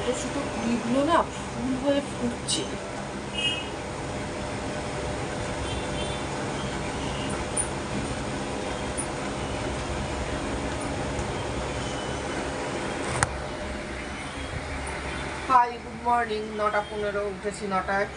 ছোট ছোট কুড়িগুলো না ফুল হয়ে ফুটছে। High, good morning. 9:15 উঠেছি, 9টায়।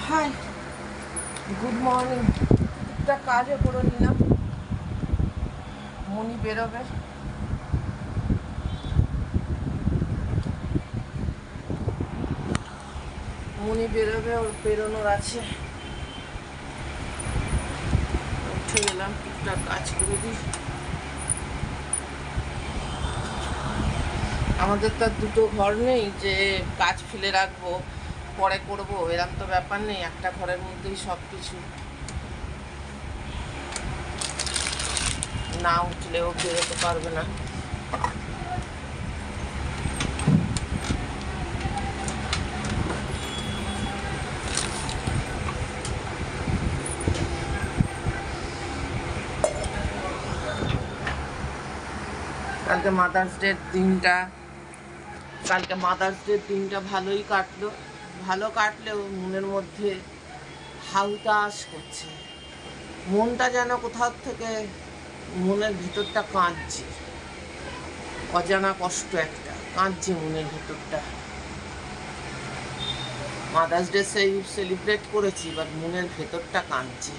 High, good morning. একটা কাজও করে নিলাম। মনি বেরোবে, ওর বেরোনোর আছে। উঠে গেলাম, একটা কাজ করে দিই। আমাদের তো দুটো ঘর নেই যে কাজ ফেলে রাখবো পরে করবো, এরকম তো ব্যাপার নেই। একটা ঘরের মধ্যেই সব কিছু। না উঠলেও বেরোতে পারবে না। কালকে মাদার্স ডের দিনটা ভালোই কাটলো। ভালো কাটলেও মনের মধ্যে হাউতাস করছে। মনটা যেন কোথাও থেকে, মনের ভিতরটা কাঁদছে। অজানা কষ্ট একটা কাঁদছে মনের ভিতরটা। মাদার্স ডে সেলিব্রেট করেছি, বাট মনের ভেতরটা কাঁদছে।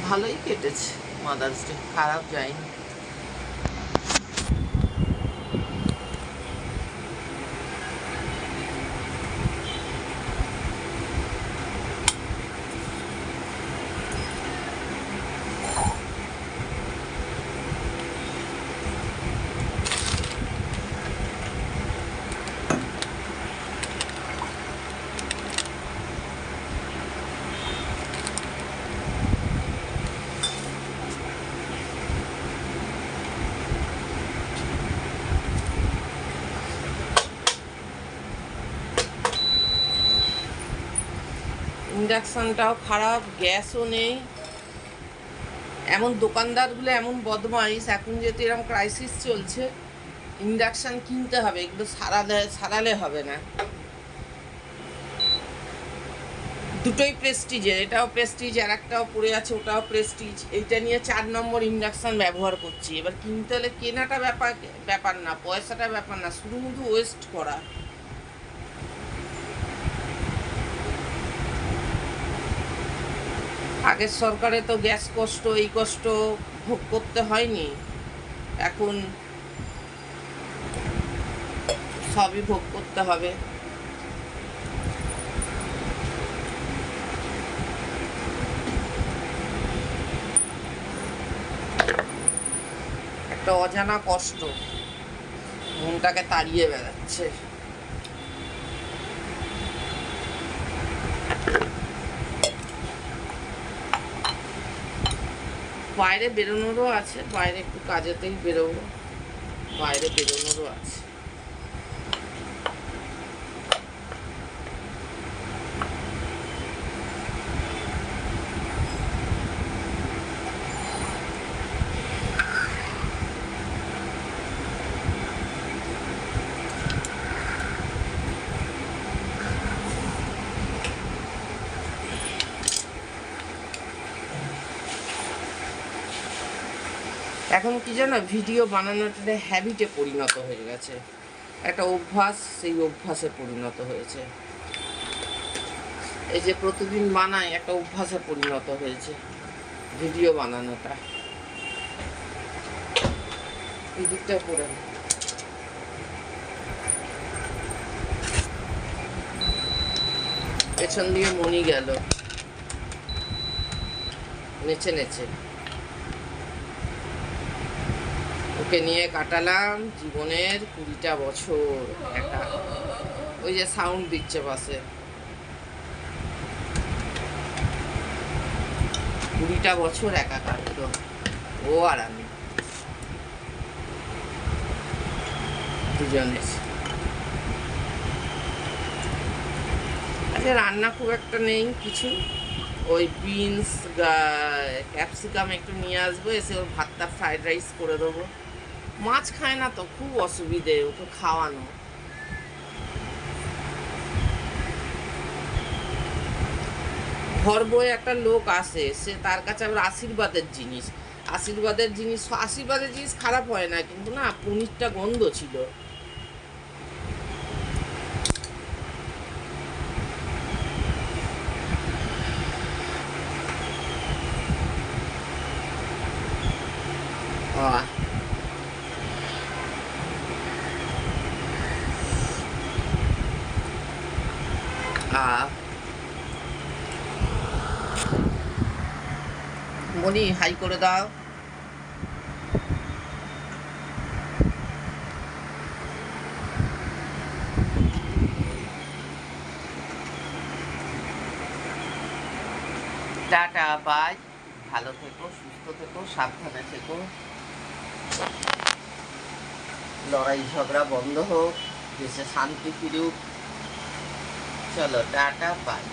ভালোই কেটেছে মাদার্স ডে, খারাপ যায়নি। ইন্ডাকশানটাও খারাপ, গ্যাসও নেই। এমন দোকানদারগুলো এমন বদমাইশ, এখন যেহেতু এরকম ক্রাইসিস চলছে, ইন্ডাকশান কিনতে হবে, এগুলো সারালে হবে না। দুটোই প্রেস্টিজের, এটাও প্রেস্টিজ, আর একটাও পড়ে আছে, ওটাও প্রেস্টিজ। এইটা নিয়ে 4 নম্বর ইন্ডাকশান ব্যবহার করছি। এবার কিনতে হলে কেনাটা ব্যাপার না, পয়সাটা ব্যাপার না, শুধু ওয়েস্ট করা। আগের সরকারে তো গ্যাস কষ্ট, এই কষ্ট ভোগ করতে হয়নি, এখন সবই ভোগ করতে হবে। একটা অজানা কষ্ট মনটাকে তাড়িয়ে বেড়াচ্ছে। বাইরে বেরোনোরও আছে, বাইরে একটু কাজেতেই বেরোবো, বাইরে বেরোনোরও আছে। এখন কি জানো, ভিডিও বানানোটা হ্যাবিটে পরিণত হয়ে গেছে, একটা অভ্যাস, সেই অভ্যাসে পরিণত হয়েছে। এই যে প্রতিদিন বানাই, একটা অভ্যাসে পরিণত হয়েছে ভিডিও বানানোটা। এই দিকটা করে পেছন দিয়ে মনি গেল নেচে নেচে, ওকে নিয়ে কাটালাম জীবনের 20টা বছর। একটা ওই যে সাউন্ড দিচ্ছে পাশে, 20টা বছর একা কাটলো ও আর আমি দুজনে। আচ্ছা, রান্না খুব একটা নেই কিছু, ওই বিনস ক্যাপসিকাম একটু নিয়ে আসবো, এসে ওর ভাতটা ফ্রাইড রাইস করে দেবো। মাছ খায় না তো, খুব অসুবিধে ওকে খাওয়ানো। ঘর বয়ে একটা লোক আসে, সে তার কাছে আবার আশীর্বাদের জিনিস, আশীর্বাদের জিনিস খারাপ হয় না, কিন্তু না পনিরটা গন্ধ ছিল। মনি হাই করে দাও। টাটা বাই, ভালো থেকো, সুস্থ থেকো, সাবধানে থেকো, লড়াই ঝগড়া বন্ধ হোক, দেশে শান্তি ফিরুক। চলো টাটা বাই।